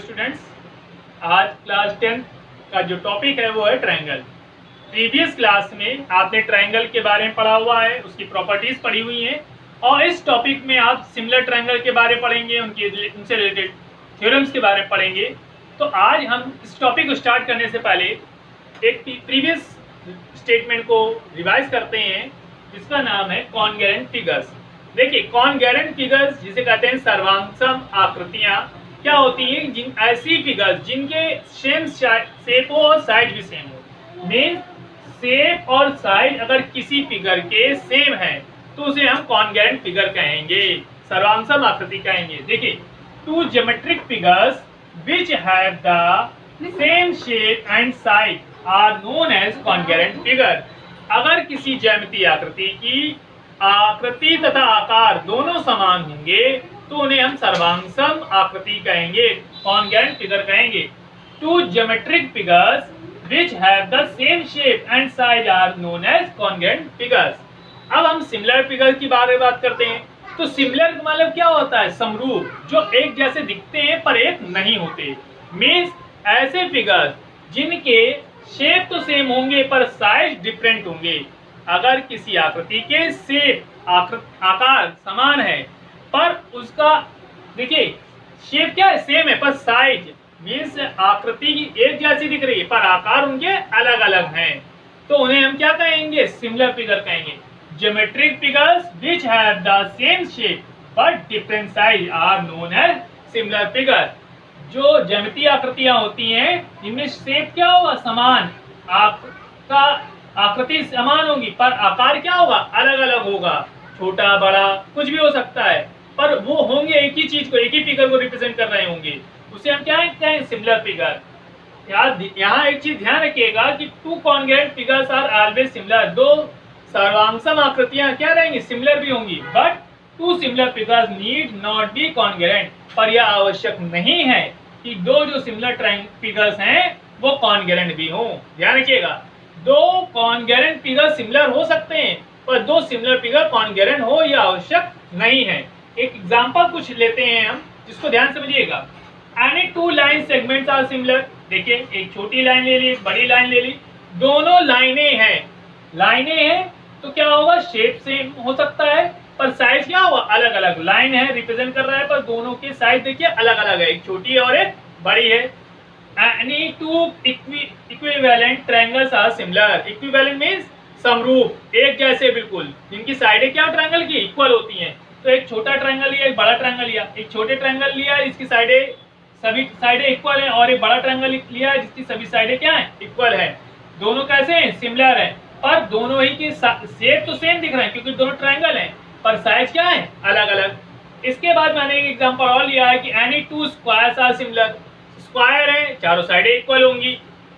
Students, आज class 10 का जो टॉपिक है वो है ट्रायंगल। प्रीवियस क्लास में आपने ट्रायंगल के बारे में पढ़ा हुआ है, उसकी प्रॉपर्टीज पढ़ी हुई हैं और इस टॉपिक में आप सिमिलर ट्रायंगल के बारे में पढ़ेंगे, उनसे रिलेटेड थ्योरम्स के बारे में पढ़ेंगे। तो आज हम इस टॉपिक को स्टार्ट करने से पहले एक प्रीवियस स्टेटमेंट को रिवाइज करते हैं जिसका नाम है कॉन्गेरेंट फिगर्स। देखिए, कॉन्गेरेंट फिगर्स जिसे कहते हैं सर्वांगसम आकृतियां क्या होती हैं? जिन ऐसी फिगर्स जिनके सेम शेप हो और साइज भी सेम हो। मीन शेप और साइज अगर किसी फिगर के सेम है तो उसे हम कॉन्गेरेंट फिगर कहेंगे, सर्वांगसम आकृति कहेंगे। देखिए, two geometric figures which have the same shape and size are known as congruent figure. अगर किसी ज्यामितीय आकृति की आकृति तथा आकार दोनों समान होंगे तो उन्हें हम सर्वांगसम आकृति कहेंगे, कॉन्गेरेंट फिगर कहेंगे। Two geometric figures which have the same shape and size are known as congruent figures. अब हम सिमिलर फिगर की बारे में बात करते हैं। तो सिमिलर मतलब क्या होता है? समरूप, जो एक जैसे दिखते हैं पर एक नहीं होते। मीन्स ऐसे फिगर्स जिनके शेप तो सेम होंगे पर साइज डिफरेंट होंगे। अगर किसी आकृति के शेप आकार समान है पर उसका देखिए शेप क्या है? सेम है, पर साइज मीन्स आकृति एक जैसी दिख रही है पर आकार उनके अलग अलग हैं, तो उन्हें हम क्या कहेंगे? सिमिलर फिगर कहेंगे। Geometric figures which have the same shape but different size are known as similar figure. जो ज्यामितीय आकृतियां होती हैं इनमें शेप क्या होगा? समान, आपका आकृति समान होगी पर आकार क्या होगा? अलग अलग होगा, छोटा बड़ा कुछ भी हो सकता है, पर वो होंगे एक ही चीज को, एक ही फिगर को रिप्रेजेंट कर रहे होंगे, उसे हम क्या कहते हैं? Similar figure. यहाँ एक चीज ध्यान रखिएगा कि two congruent figures are always similar. दो सर्वांगसम आकृतियां क्या रहेंगी? सिमिलर भी होंगी, but two similar figures need not be congruent. पर यह आवश्यक नहीं है कि दो जो सिमिलर फिगर्स हैं वो कॉन्गेरेंट भी हों। ध्यान रखिएगा, दो कॉन्गेरेंट फिगर सिमिलर हो सकते हैं पर दो सिमिलर फिगर कॉन्गेरेंट हो यह आवश्यक नहीं है। एक एग्जांपल कुछ लेते हैं हम, जिसको ध्यान समझिएगा। Any two line segments are similar. देखिए, एक छोटी लाइन ले ली, एक बड़ी लाइन ले ली, दोनों लाइनें हैं तो क्या होगा? शेप सेम हो सकता है पर साइज क्या होगा? अलग अलग। लाइन है रिप्रेजेंट कर रहा है पर दोनों के साइज देखिए अलग अलग है, एक छोटी है और एक बड़ी है। Any two equivalent triangles are similar. Equivalent means समरूप, एक जैसे बिल्कुल, जिनकी साइडें क्या ट्रायंगल की इक्वल होती हैं। तो एक छोटा ट्रायंगल लिया, एक बड़ा ट्रायंगल लिया, एक छोटे ट्रायंगल लिया इसकी सभी साइडें इक्वल है, और एक बड़ा ट्रायंगल लिया जिसकी सभी साइडें क्या है? इक्वल है। दोनों कैसे हैं? सिमिलर है, पर दोनों ही की शेप तो सेम दिख रहे हैं क्योंकि दोनों ट्रायंगल हैं, पर साइज क्या है? अलग अलग। इसके बाद मैंने एक एग्जांपल और लिया है कि any two squares are similar. Square है, चारों साइडें इक्वल होंगी,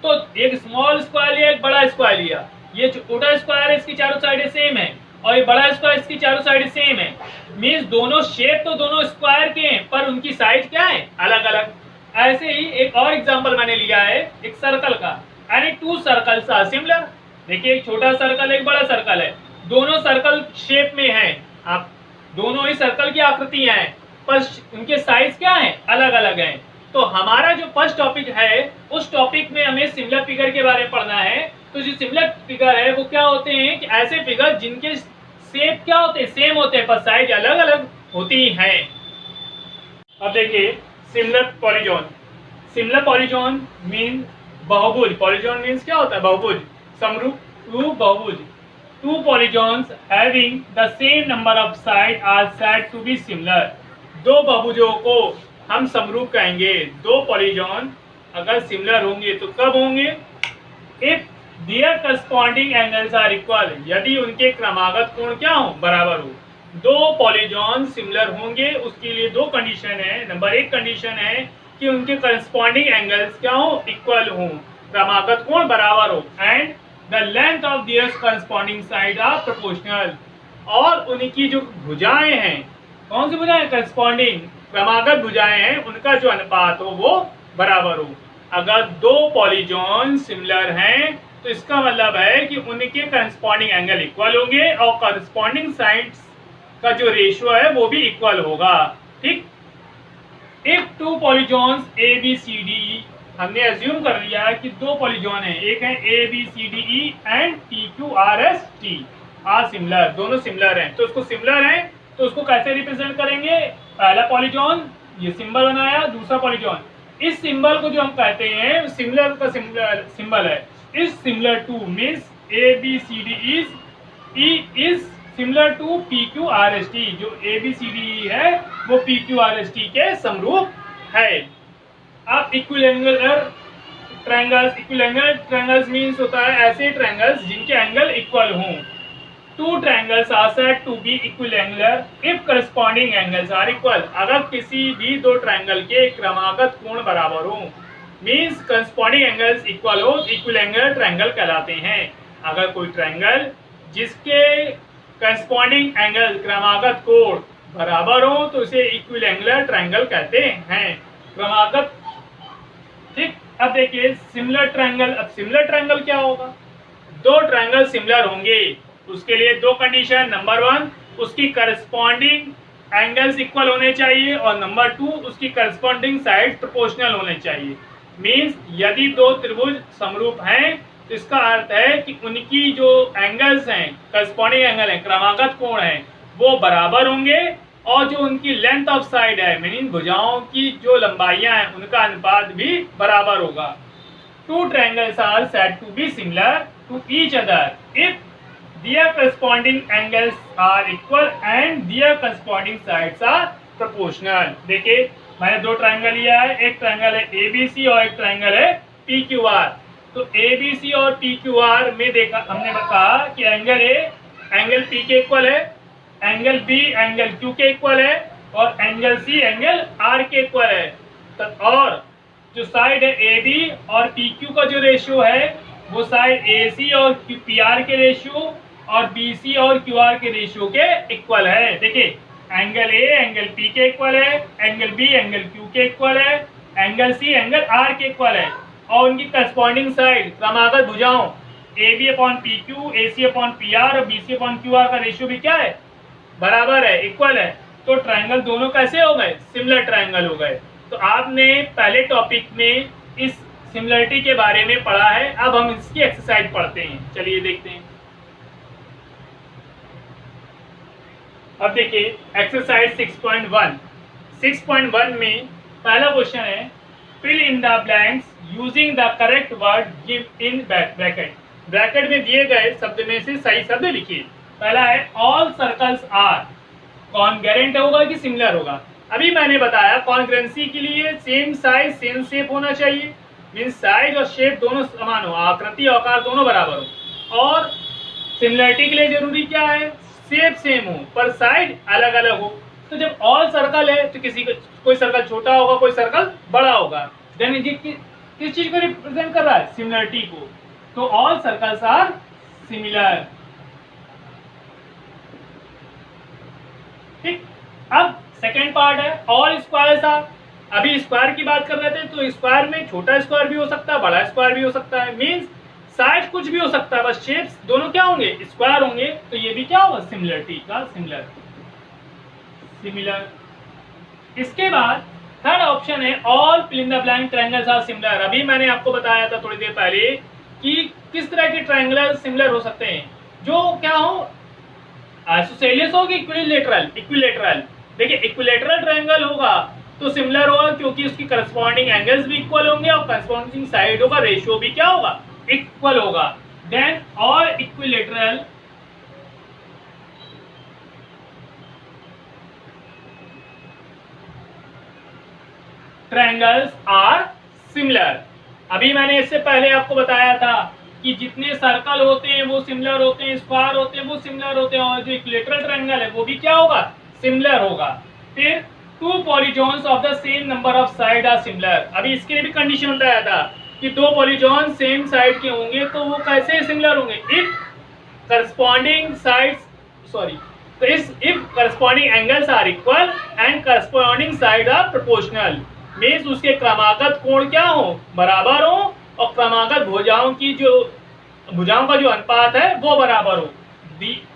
तो एक स्मॉल स्क्वायर लिया, एक बड़ा स्क्वायर लिया। ये छोटा स्क्वायर है, इसकी चारों साइडें सेम है, और ये बड़ा स्क्वायर इसकी चारों साइडें सेम है। मींस दोनों शेप तो दोनों स्क्वायर के हैं पर उनकी साइज क्या है? अलग अलग। ऐसे ही एक और एग्जांपल मैंने लिया है एक सर्कल का। Any two circles are similar. देखिए, एक छोटा सर्कल है, एक बड़ा सर्कल है, दोनों सर्कल शेप में हैं, आप दोनों ही सर्कल की आकृतियां हैं पर उनके साइज क्या है? अलग अलग हैं। तो हमारा जो फर्स्ट टॉपिक है उस टॉपिक में हमें सिमिलर फिगर के बारे में पढ़ना है। तो जो सिमिलर फिगर है वो क्या होते हैं कि ऐसे फिगर जिनके शेप क्या होते हैं? सेम होते हैं पर साइज अलग अलग होती हैं। अब देखिए, similar polygon. Similar polygon mean बहुभुज। पॉलीगॉन मीन्स क्या होता है? बहुभुज, समरूप टू बहुभुज। Two polygons having the same number of side are said to be similar. दो बहुभुजों को हम समरूप कहेंगे। दो पॉलीगॉन अगर सिमिलर होंगे तो कब होंगे? If their corresponding angles are equal. यदि उनके क्रमागत कोण क्या हो? बराबर हो। दो पॉलीगॉन सिमिलर होंगे उसके लिए दो कंडीशन है। नंबर एक कंडीशन है कि उनके करस्पॉन्डिंग एंगल्स क्या हो? इक्वल हो, क्रमागत कोण बराबर हो। And the length of their corresponding side are proportional. और उनकी जो भुजाएं हैं, कौन सी भुजाएं? करस्पॉन्डिंग क्रमागत भुजाएं हैं, उनका जो अनुपात हो वो बराबर हो। अगर दो पॉलीगॉन सिमिलर हैं तो इसका मतलब है कि उनके करस्पॉन्डिंग एंगल इक्वल होंगे और करस्पॉन्डिंग साइड्स का जो रेशियो है वो भी इक्वल होगा। ठीक, if two polygons A B C D E, हमने एज्यूम कर लिया है कि दो पॉलीजॉन है, एक है A B C D E and P Q R S T are similar, दोनों सिमिलर हैं, तो उसको सिमिलर है तो उसको कैसे रिप्रेजेंट करेंगे? पहला पॉलीजॉन ये सिंबल बनाया, दूसरा पॉलीजॉन, इस सिंबल को जो हम कहते हैं सिमिलर का सिंबल है, इस similar to means A B C D is similar to P Q R S T, जो ए बी सी डी है वो P Q R S T के समरूप है। अब इक्विलैंगुलर ट्रायंगल्स मीन्स होता है ऐसे ट्रायंगल्स जिनके एंगल इक्वल हों। Two triangles are said to be equiangular if corresponding angles are equal, अगर किसी भी दो ट्रायंगल के क्रमागत कोण बराबर हो, मीन्स करस्पॉन्डिंग एंगल्स इक्वल हो, इक्विलैंगुलर ट्रायंगल कहलाते हैं। अगर कोई ट्रायंगल जिसके करस्पॉन्डिंग एंगल क्रमागत कोण बराबर हो तो उसे इक्विलैंगुलर ट्रायंगल कहते हैं, क्रमागत। ठीक, अब देखिए सिमिलर ट्रायंगल। अब सिमिलर ट्रायंगल क्या होगा? दो ट्रायंगल सिमिलर होंगे, उसके लिए दो कंडीशन, नंबर 1 उसकी करस्पॉन्डिंग एंगल्स इक्वल होने चाहिए और नंबर 2 उसकी करस्पॉन्डिंग साइड प्रोपोर्शनल होने चाहिए। मीन्स यदि दो त्रिभुज समरूप हैं तो इसका अर्थ है कि उनकी जो एंगल्स हैं, करस्पॉन्डिंग एंगल है, क्रमागत कोण है, वो बराबर होंगे और जो उनकी लेंथ ऑफ साइड है मीनिंग भुजाओं की जो लंबाइयां हैं उनका अनुपात भी बराबर होगा। Two triangles are said to be similar to each other if their corresponding angles are equal and their corresponding sides are proportional। देखिए मैंने दो ट्रायंगल लिया है, एक ट्रायंगल है ABC और एक ट्रायंगल है PQR। तो ABC और PQR में देखा हमने कहा कि एंगल A एंगल P के इक्वल है, एंगल B एंगल Q के इक्वल है और एंगल C एंगल R के इक्वल है। तो और जो साइड है AB और PQ का जो रेशियो है वो साइड AC और PR के रेशियो और BC और QR के रेशियो के इक्वल है। देखिए एंगल A एंगल P के इक्वल है, एंगल B एंगल Q के इक्वल है, एंगल C एंगल R के इक्वल है और उनकी करस्पॉन्डिंग साइड क्रमागत भुजाओं AB upon PQ, AC upon PR और BC अपॉन QR का रेशियो भी क्या है? बराबर है, इक्वल है। तो ट्रायंगल दोनों कैसे हो गए? सिमिलर ट्रायंगल हो गए। तो आपने पहले टॉपिक में इस सिमिलरिटी के बारे में पढ़ा है, अब हम इसकी एक्सरसाइज पढ़ते हैं। चलिए देखते हैं। अब देखिए एक्सरसाइज 6.1। 6.1 में पहला क्वेश्चन है fill in the blanks using the correct word give in bracket. Bracket में दिए गए शब्द में से सही शब्द लिखिए। पहला है ऑल सर्कल्स आर, कॉन्ग्रुएंट होगा कि सिमिलर होगा? अभी मैंने बताया कॉन्ग्रुएंसी के लिए सेम साइज सेम शेप होना चाहिए, मीन्स साइज और शेप दोनों समान हो, आकृति और आकार दोनों बराबर हो। और सिमिलरिटी के लिए जरूरी क्या है? शेप सेम हो पर साइड अलग अलग हो। तो जब ऑल सर्कल है तो कोई सर्कल छोटा होगा, कोई सर्कल बड़ा होगा। देन ये किस चीज को रिप्रेजेंट कर रहा है? सिमिलरिटी को। तो ऑल सर्कल्स आर सिमिलर। ठीक, अब सेकेंड पार्ट है ऑल स्क्वायर्स आर। अभी स्क्वायर की बात कर रहे थे तो स्क्वायर में छोटा स्क्वायर भी हो सकता है, बड़ा स्क्वायर भी हो सकता है, मीन्स साइज कुछ भी हो सकता है, बस शेप्स दोनों क्या होंगे? स्क्वायर होंगे। तो ये भी क्या होगा? सिमिलरिटी का सिमिलर। इसके बाद थर्ड ऑप्शन है all fill in the blank triangles are similar. अभी मैंने आपको बताया था थोड़ी देर पहले कि किस तरह के ट्रायंगल सिमिलर हो सकते हैं, जो क्या हो? आइसोसेलेस हो कि इक्विलेटरल। देखिए इक्विलेटरल ट्रायंगल होगा तो सिमिलर होगा क्योंकि उसकी करस्पॉन्डिंग एंगल्स भी इक्वल होंगे और करस्पॉन्डिंग साइडों का रेशियो भी क्या होगा? इक्वल होगा। Then all equilateral triangles are similar. अभी मैंने इससे पहले आपको बताया था कि जितने सर्कल होते हैं वो सिमिलर होते हैं, स्क्वायर होते हैं वो सिमिलर होते हैं और जो इक्विलेटरल ट्रायंगल है वो भी क्या होगा? सिमिलर होगा। फिर two polygons of the same number of side are similar. अभी इसके लिए भी कंडीशन बताया था कि दो पॉलीजॉन सेम साइड के होंगे तो वो कैसे सिमिलर होंगे? If corresponding angles are equal and corresponding side are proportional, means उसके क्रमागत कोण क्या हो? बराबर हो और क्रमागत भुजाओं का जो अनुपात है वो बराबर हो।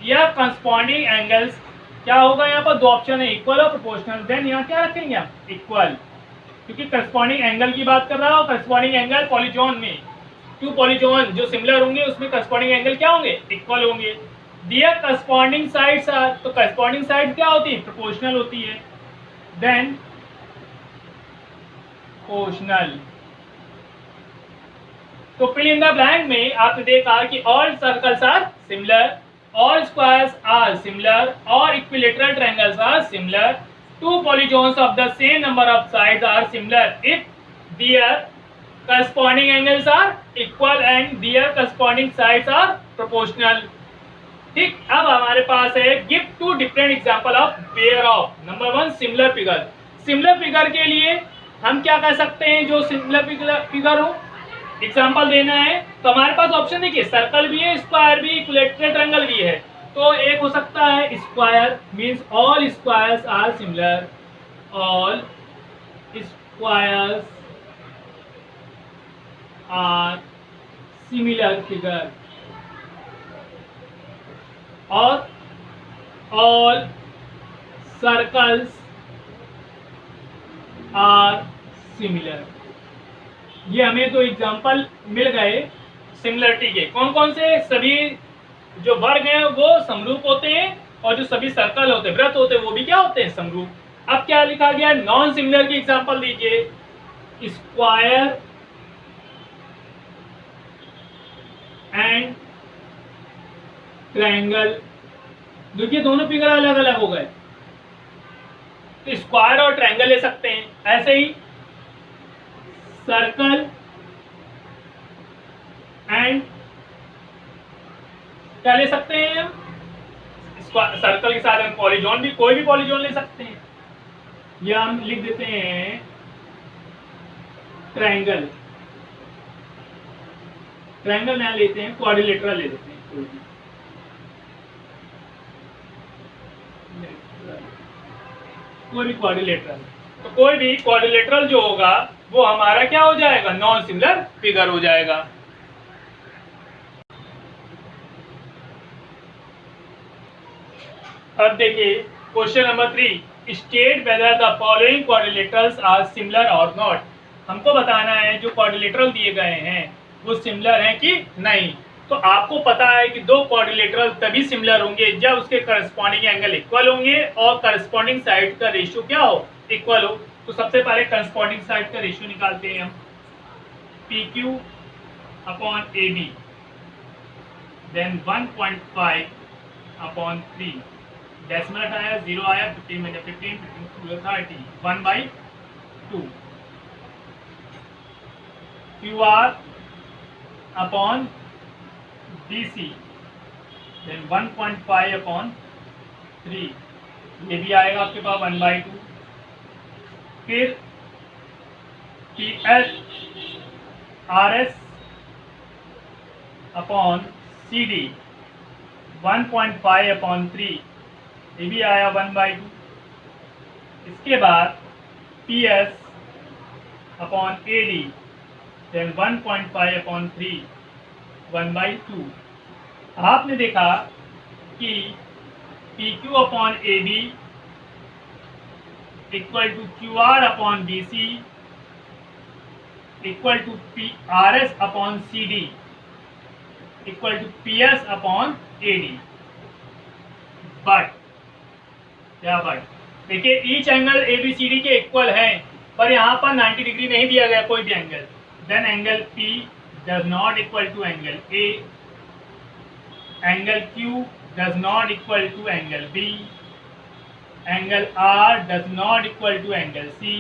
या करस्पॉन्डिंग एंगल्स क्या होगा? यहाँ पर दो ऑप्शन है, इक्वल और प्रोपोर्शनल। देन यहाँ क्या रखेंगे आप? इक्वल। क्योंकि करस्पॉन्डिंग एंगल की बात कर रहा है और करस्पॉन्डिंग एंगल पॉलीजोन में, टू पॉलीजोन जो सिमिलर होंगे उसमें करस्पॉन्डिंग एंगल क्या होंगे, इक्वल होंगे। दियर करस्पॉन्डिंग साइड्स आर, तो करस्पॉन्डिंग साइड क्या होती है, प्रोपोर्शनल होती है। देन प्रोपोर्शनल, तो फिल इन द ब्लैंक में आपने देखा कि all circles are similar, all squares are similar और equilateral triangles are similar, two polygons of the same number of sides are similar if there corresponding angles are equal and their corresponding sides are proportional। ठीक, अब हमारे पास है give two different example of pair of. Number 1 similar figure. Similar figure के लिए हम क्या कर सकते हैं, जो सिमिलर फिगर हो एग्जांपल देना है तो हमारे पास ऑप्शन देखिए, सर्कल भी है, स्क्वायर भी, इक्विलेटरल ट्रायंगल भी है। तो एक हो सकता है square, means all squares are similar, all squares are similar figure, और ऑल सर्कल्स आर सिमिलर। ये हमें तो एग्जांपल मिल गए सिमिलरिटी के। कौन कौन से, सभी जो वर्ग हैं वो समरूप होते हैं और जो सभी सर्कल होते हैं, वृत्त होते हैं, वो भी क्या होते हैं, समरूप। अब क्या लिखा गया, नॉन सिमिलर की एग्जांपल दीजिए। स्क्वायर एंड ट्रायंगल, देखिए दोनों फिगर अलग अलग हो गए, तो स्क्वायर और ट्रायंगल ले सकते हैं। ऐसे ही सर्कल एंड क्या ले सकते हैं हम, सर्कल के साथ हम पॉलीजोन भी, कोई भी पॉलीजोन ले सकते हैं, या हम लिख देते हैं ट्रायंगल। ट्रायंगल ना लेते हैं, क्वाड्रिलेटरल ले लेते हैं, कोई भी क्वाड्रिलेटरल। तो कोई भी क्वाड्रिलेटरल जो होगा वो हमारा क्या हो जाएगा, नॉन सिमिलर फिगर हो जाएगा। अब देखिए question number 3, state whether the following quadrilaterals are similar और नॉट। हमको बताना है जो क्वाड्रिलेटरल दिए गए हैं वो सिमिलर हैं कि नहीं। तो आपको पता है कि दो क्वाड्रिलेटरल तभी सिमिलर होंगे जब उसके करस्पॉन्डिंग एंगल इक्वल होंगे और करस्पॉन्डिंग साइड का रेशियो क्या हो, इक्वल हो। तो सबसे पहले करस्पॉन्डिंग साइड का रेशियो निकालते हैं हम, PQ upon AB, then 1.5 upon 3, decimal आया 0 आया, 15 में 15, 30, 1/2, QR upon BC, then 1.5 upon 3, ये भी आएगा आपके पास 1/2। फिर PS RS upon CD 1.5 upon 3, ये भी आया 1/2। इसके बाद PS upon AD, then 1.5 upon 3, 1/2। आपने देखा कि PQ upon AB equal to QR upon BC equal to RS upon CD equal to PS upon AD। But क्या बट, देखिए ईच एंगल ABCD के इक्वल है, पर यहाँ पर 90 डिग्री नहीं दिया गया कोई भी angle. Then angle P does not equal to angle A, angle Q does not equal to angle B, angle R does not equal to angle C,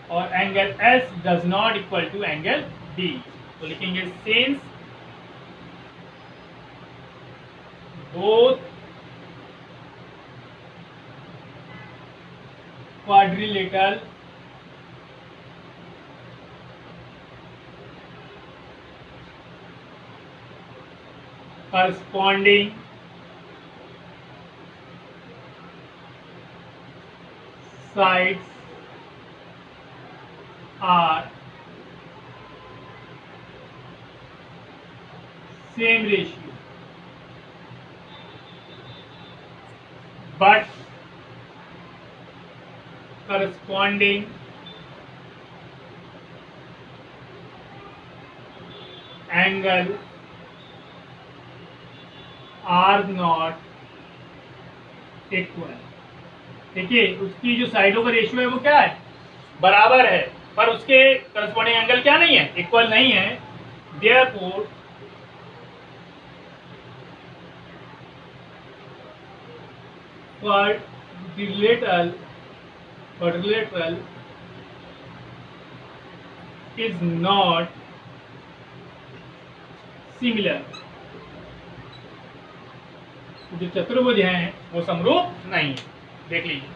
और angle S does not equal to angle D। तो लिखेंगे since both quadrilateral corresponding sides are same ratio, but corresponding angle are not equal. देखिए उसकी जो साइडों का ratio है वो क्या है, बराबर है, पर उसके करस्पॉन्डिंग एंगल क्या नहीं है, इक्वल नहीं है। Therefore quadrilateral is not similar। जो चतुर्भुज हैं वो समरूप नहीं है। देख लीजिए